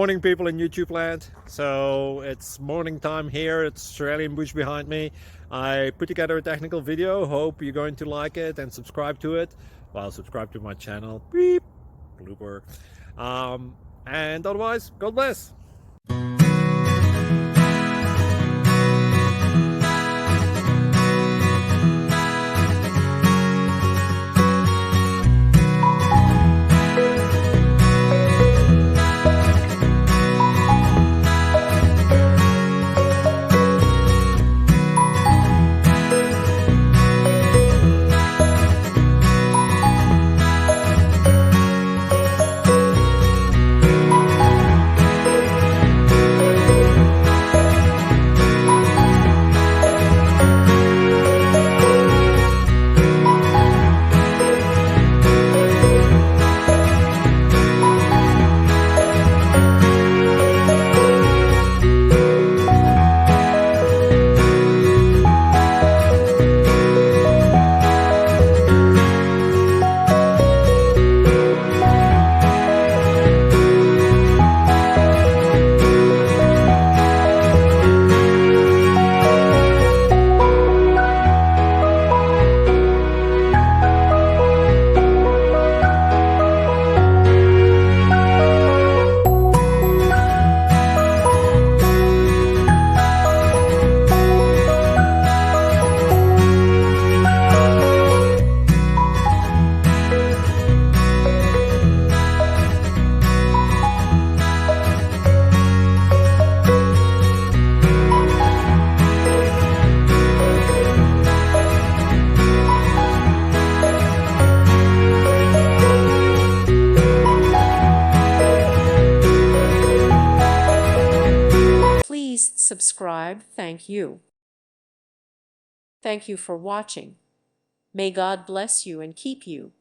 Morning, people in YouTube land. So it's morning time here. It's Australian bush behind me. I put together a technical video. Hope you're going to like it and subscribe to it. Well, subscribe to my channel. Beep. Blooper. And otherwise, God bless. Please subscribe. Thank you. Thank you for watching. May God bless you and keep you.